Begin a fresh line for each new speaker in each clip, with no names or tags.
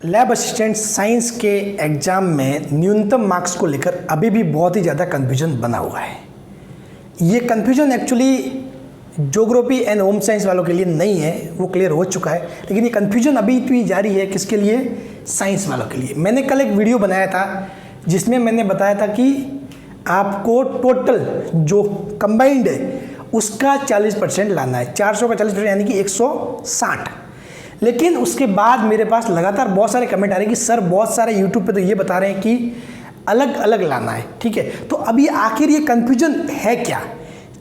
Lab assistant science के exam में न्यूनतम मार्क्स को लेकर अभी भी बहुत ही ज़्यादा कन्फ्यूजन बना हुआ है। ये confusion actually geography and home science वालों के लिए नहीं है, वो क्लियर हो चुका है, लेकिन ये कन्फ्यूजन अभी भी जारी है। किसके लिए? साइंस वालों के लिए। मैंने कल एक वीडियो बनाया था जिसमें मैंने बताया था कि आपको टोटल जो कंबाइंड है उसका 40% लाना है। 400 का 40% यानी कि 160। लेकिन उसके बाद मेरे पास लगातार बहुत सारे कमेंट आ रहे हैं कि सर बहुत सारे यूट्यूब पे तो ये बता रहे हैं कि अलग अलग लाना है। ठीक है, तो अभी आखिर ये कन्फ्यूजन है क्या,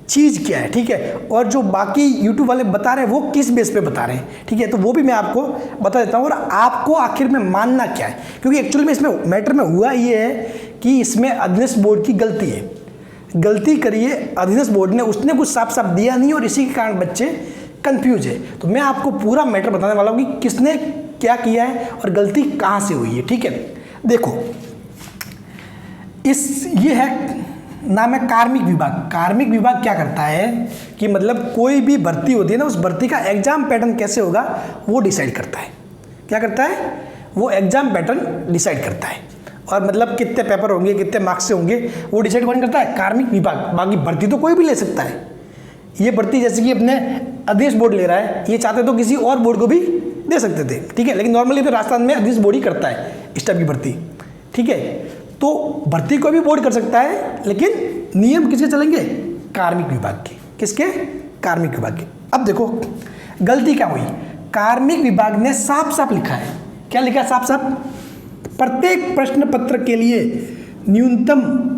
चीज़ क्या है? ठीक है, और जो बाकी यूट्यूब वाले बता रहे हैं वो किस बेस पे बता रहे हैं? ठीक है, तो वो भी मैं आपको बता देता हूँ और आपको आखिर में मानना क्या है, क्योंकि एक्चुअली में इसमें मैटर में हुआ ये है कि इसमें अध्ययन बोर्ड की गलती है। गलती करिए अध्ययन बोर्ड ने, उसने कुछ साफ साफ दिया नहीं और इसी के कारण बच्चे कंफ्यूज है। तो मैं आपको पूरा मैटर बताने वाला हूँ कि किसने क्या किया है और गलती कहाँ से हुई है। ठीक है, देखो ये है, नाम है कार्मिक विभाग। कार्मिक विभाग क्या करता है कि मतलब कोई भी भर्ती होती है ना, उस भर्ती का एग्जाम पैटर्न कैसे होगा वो डिसाइड करता है। क्या करता है? वो एग्जाम पैटर्न डिसाइड करता है, और मतलब कितने पेपर होंगे, कितने मार्क्स से होंगे, वो डिसाइड कौन करता है? कार्मिक विभाग। बाकी भर्ती तो कोई भी ले सकता है। ये भर्ती जैसे कि अपने अध्ययन बोर्ड ले रहा है, ये चाहते तो किसी और बोर्ड को भी दे सकते थे। ठीक है, लेकिन नॉर्मली तो राजस्थान में अध्ययन बोर्ड ही करता है इस टाइप की भर्ती। ठीक है, तो भर्ती कोई भी बोर्ड कर सकता है, लेकिन नियम किसके चलेंगे? कार्मिक विभाग के। किसके? कार्मिक विभाग के। अब देखो गलती क्या हुई। कार्मिक विभाग ने साफ साफ लिखा है। क्या लिखा है? साफ साफ, प्रत्येक प्रश्न पत्र के लिए न्यूनतम,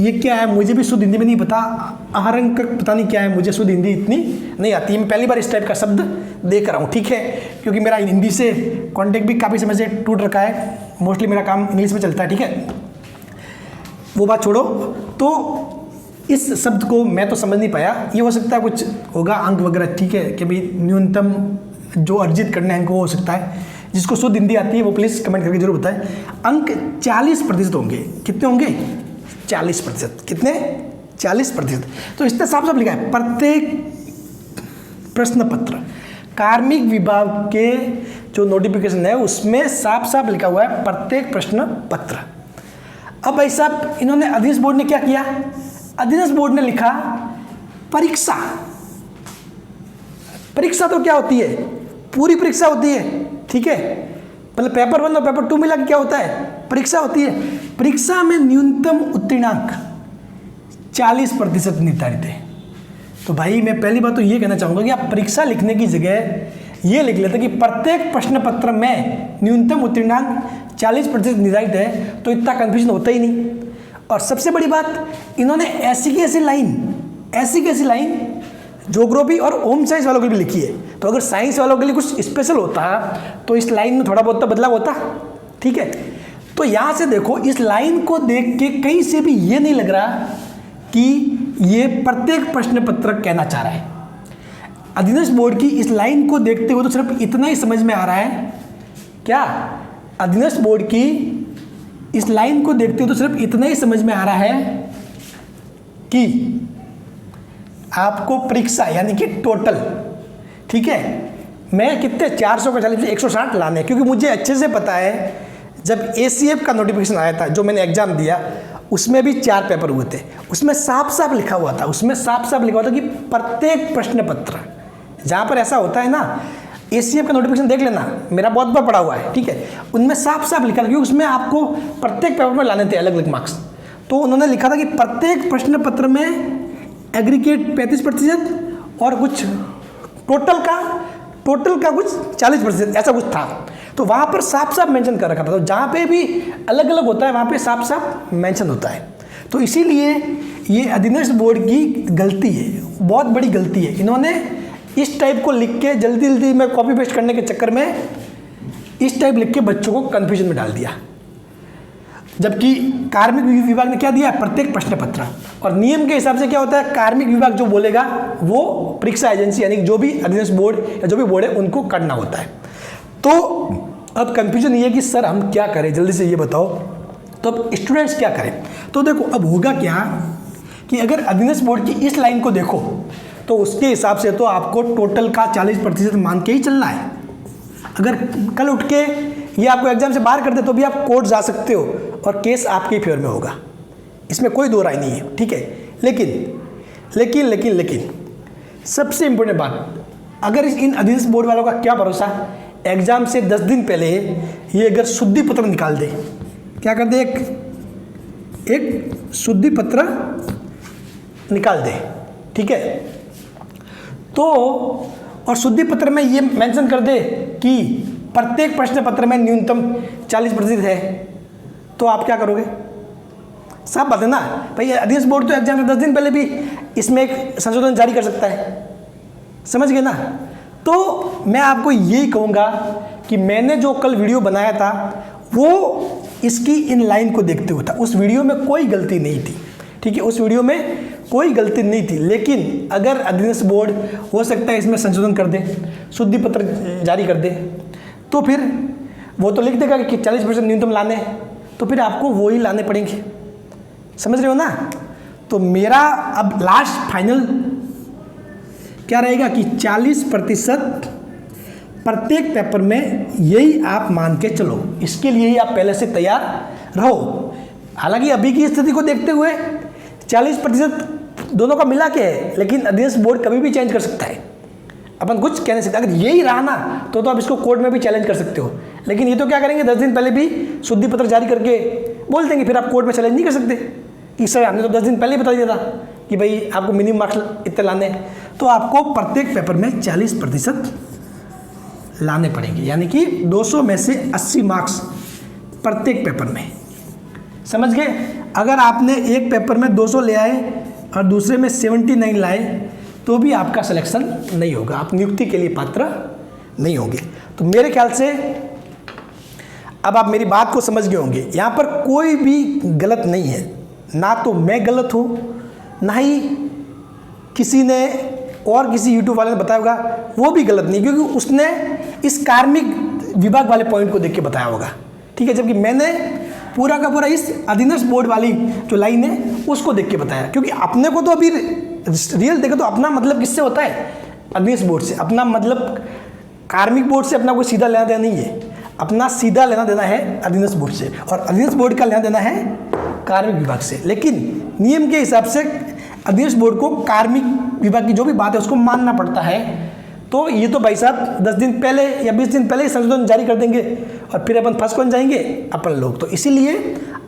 ये क्या है मुझे भी शुद्ध हिंदी में नहीं पता, आहरण पता नहीं क्या है, मुझे शुद्ध हिंदी इतनी नहीं आती है। मैं पहली बार इस टाइप का शब्द देख रहा हूँ। ठीक है, क्योंकि मेरा हिंदी से कॉन्टेक्ट भी काफ़ी समय से टूट रखा है, मोस्टली मेरा काम इंग्लिश में चलता है। ठीक है, वो बात छोड़ो। तो इस शब्द को मैं तो समझ नहीं पाया, ये हो सकता है कुछ होगा अंक वगैरह। ठीक है, कि भाई न्यूनतम जो अर्जित करने अंक वो हो सकता है। जिसको शुद्ध हिंदी आती है वो प्लीज़ कमेंट करके जरूर बताएं। अंक 40% होंगे। कितने होंगे? 40%। कितने? 40%। तो इसमें साफ साफ लिखा है प्रत्येक प्रश्न पत्र। कार्मिक विभाग के जो नोटिफिकेशन है उसमें साफ साफ लिखा हुआ है प्रत्येक प्रश्न पत्र। अब भाई साहब इन्होंने अध्ययन बोर्ड ने क्या किया? अध्ययन बोर्ड ने लिखा परीक्षा। परीक्षा तो क्या होती है? पूरी परीक्षा होती है। ठीक है, मतलब पेपर 1 और पेपर 2 मिला के क्या होता है? परीक्षा होती है। परीक्षा में न्यूनतम उत्तीर्णांक 40% निर्धारित है। तो भाई मैं पहली बात तो ये कहना चाहूँगा कि आप परीक्षा लिखने की जगह ये लिख लेते कि प्रत्येक प्रश्न पत्र में न्यूनतम उत्तीर्णांक 40% निर्धारित है, तो इतना कन्फ्यूजन होता ही नहीं। और सबसे बड़ी बात, इन्होंने ऐसी की ऐसी लाइन ज्योग्राफी और होम साइंस वालों के लिए भी लिखी है। तो अगर साइंस वालों के लिए कुछ स्पेशल होता तो इस लाइन में थोड़ा बहुत तो बदलाव होता। ठीक है, तो यहाँ से देखो, इस लाइन को देख के कहीं से भी ये नहीं लग रहा कि ये प्रत्येक प्रश्न पत्र कहना चाह रहा है। अध्ययन बोर्ड की इस लाइन को देखते हुए तो सिर्फ इतना ही समझ में आ रहा है। क्या? अध्ययन बोर्ड की इस लाइन को देखते हुए तो सिर्फ इतना ही समझ में आ रहा है कि आपको परीक्षा यानी कि टोटल, ठीक है, मैं कितने 400 का 40 160 लाने, क्योंकि मुझे अच्छे से पता है जब ACF का नोटिफिकेशन आया था, जो मैंने एग्जाम दिया, उसमें भी 4 पेपर हुए थे। उसमें साफ साफ लिखा हुआ था कि प्रत्येक प्रश्न पत्र, जहाँ पर ऐसा होता है ना, ACF का नोटिफिकेशन देख लेना, मेरा बहुत बार पड़ा हुआ है। ठीक है, उनमें साफ साफ लिखा था, क्योंकि उसमें आपको प्रत्येक पेपर में लाने थे अलग अलग मार्क्स। तो उन्होंने लिखा था कि प्रत्येक प्रश्न पत्र में एग्रीगेट 35% और कुछ टोटल का कुछ 40%, ऐसा कुछ था। तो वहाँ पर साफ साफ मेंशन कर रखा था। तो जहाँ पे भी अलग अलग होता है वहाँ पे साफ साफ मेंशन होता है। तो इसीलिए ये अध्ययन बोर्ड की गलती है, बहुत बड़ी गलती है। इन्होंने इस टाइप को लिख के जल्दी में कॉपी पेस्ट करने के चक्कर में इस टाइप लिख के बच्चों को कन्फ्यूजन में डाल दिया। जबकि कार्मिक विभाग ने क्या दिया? प्रत्येक प्रश्न पत्र। और नियम के हिसाब से क्या होता है? कार्मिक विभाग जो बोलेगा वो परीक्षा एजेंसी यानी जो भी अध्ययन बोर्ड या जो भी बोर्ड है उनको करना होता है। तो अब कंफ्यूजन ये है कि सर हम क्या करें, जल्दी से ये बताओ। तो अब स्टूडेंट्स क्या करें? तो देखो अब होगा क्या कि अगर अध्ययन बोर्ड की इस लाइन को देखो तो उसके हिसाब से तो आपको टोटल का 40% मान के ही चलना है। अगर कल उठ के ये आपको एग्जाम से बाहर कर दे तो भी आप कोर्ट जा सकते हो और केस आपके फेवर में होगा, इसमें कोई दो राय नहीं है, ठीक है। लेकिन लेकिन लेकिन लेकिन सबसे इंपॉर्टेंट बात, अगर इन अधीनस्थ बोर्ड वालों का क्या भरोसा, एग्जाम से 10 दिन पहले ये अगर शुद्धि पत्र निकाल दे, क्या कर दे, एक शुद्धि पत्र निकाल दे, ठीक है, तो और शुद्धि पत्र में ये मेंशन कर दे कि प्रत्येक प्रश्न पत्र में न्यूनतम 40% है, तो आप क्या करोगे? सब बात है ना भाई। अधीनस्थ बोर्ड तो एग्जाम से 10 दिन पहले भी इसमें एक संशोधन जारी कर सकता है, समझ गए ना। तो मैं आपको यही कहूँगा कि मैंने जो कल वीडियो बनाया था वो इसकी इन लाइन को देखते हुए था, उस वीडियो में कोई गलती नहीं थी, ठीक है, उस वीडियो में कोई गलती नहीं थी। लेकिन अगर अधीनस्थ बोर्ड हो सकता है इसमें संशोधन कर दे, शुद्धि पत्र जारी कर दे, तो फिर वो तो लिख देगा कि 40% न्यूनतम लाने, तो फिर आपको वो ही लाने पड़ेंगे, समझ रहे हो ना। तो मेरा अब लास्ट फाइनल क्या रहेगा कि 40% प्रत्येक पेपर में, यही आप मान के चलो, इसके लिए ही आप पहले से तैयार रहो। हालांकि अभी की स्थिति को देखते हुए 40% दोनों का मिला के है, लेकिन अधीनस्थ बोर्ड कभी भी चेंज कर सकता है, अपन कुछ कह नहीं सकते। अगर यही रहा ना तो आप इसको कोर्ट में भी चैलेंज कर सकते हो, लेकिन ये तो क्या करेंगे, 10 दिन पहले भी शुद्धि पत्र जारी करके बोल देंगे, फिर आप कोर्ट में चैलेंज नहीं कर सकते कि सर हमने तो 10 दिन पहले ही बता दिया था कि भाई आपको मिनिमम मार्क्स इतने लाने हैं। तो आपको प्रत्येक पेपर में 40% लाने पड़ेंगे, यानी कि 200 में से 80 मार्क्स प्रत्येक पेपर में, समझ गए। अगर आपने एक पेपर में 200 ले आए और दूसरे में 79 लाए तो भी आपका सिलेक्शन नहीं होगा, आप नियुक्ति के लिए पात्र नहीं होंगे। तो मेरे ख्याल से अब आप मेरी बात को समझ गए होंगे, यहाँ पर कोई भी गलत नहीं है, ना तो मैं गलत हूँ, ना ही किसी ने और किसी यूट्यूब वाले ने बताया होगा वो भी गलत नहीं, क्योंकि उसने इस कार्मिक विभाग वाले पॉइंट को देख के बताया होगा, ठीक है, जबकि मैंने पूरा का पूरा इस अधीनस्थ बोर्ड वाली जो लाइन है उसको देख के बताया। क्योंकि अपने को तो अभी रियल देखे तो अपना मतलब किससे होता है, अधीनस्थ बोर्ड से। अपना मतलब कार्मिक बोर्ड से अपना कोई सीधा लेना देना नहीं है, अपना सीधा लेना देना है अधीनस्थ बोर्ड से, और अधीनस्थ बोर्ड का लेना देना है कार्मिक विभाग से। लेकिन नियम के हिसाब से अधीनस्थ बोर्ड को कार्मिक विभाग की जो भी बात है उसको मानना पड़ता है। तो ये तो भाई साहब 10 दिन पहले या 20 दिन पहले ही संशोधन जारी कर देंगे और फिर अपन फंस कौन जाएंगे, अपन लोग। तो इसीलिए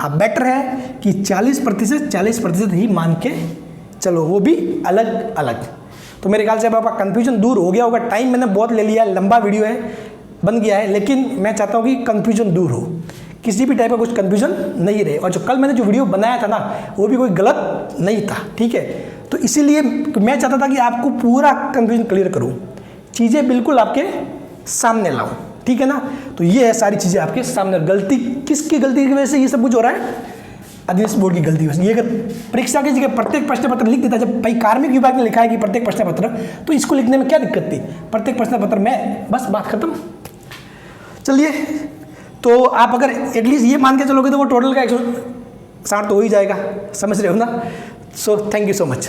अब बेटर है कि 40% ही मान के चलो, वो भी अलग अलग। तो मेरे ख्याल से अब आपका कन्फ्यूजन दूर हो गया होगा। टाइम मैंने बहुत ले लिया, लंबा वीडियो है, बन गया है, लेकिन मैं चाहता हूँ कि कन्फ्यूजन दूर हो, किसी भी टाइप का कुछ कन्फ्यूजन नहीं रहे। और जो कल मैंने जो वीडियो बनाया था ना वो भी कोई गलत नहीं था, ठीक है। तो इसीलिए मैं चाहता था कि आपको पूरा कन्फ्यूजन क्लियर करूँ, चीज़ें बिल्कुल आपके सामने लाऊं, ठीक है ना। तो ये है सारी चीज़ें आपके सामने। गलती किसकी गलती की वजह से ये सब कुछ हो रहा है, अधीनस्थ बोर्ड की गलती वजह से। ये अगर परीक्षा की जगह प्रत्येक प्रश्न पत्र लिख देता, जब भाई कार्मिक विभाग ने लिखा है कि प्रत्येक प्रश्न पत्र, तो इसको लिखने में क्या दिक्कत थी, प्रत्येक प्रश्न पत्र में, बस बात खत्म। चलिए, तो आप अगर एटलीस्ट ये मान के चलोगे तो वो टोटल का 160 तो हो ही जाएगा, समझ रहे हो ना। So thank you so much.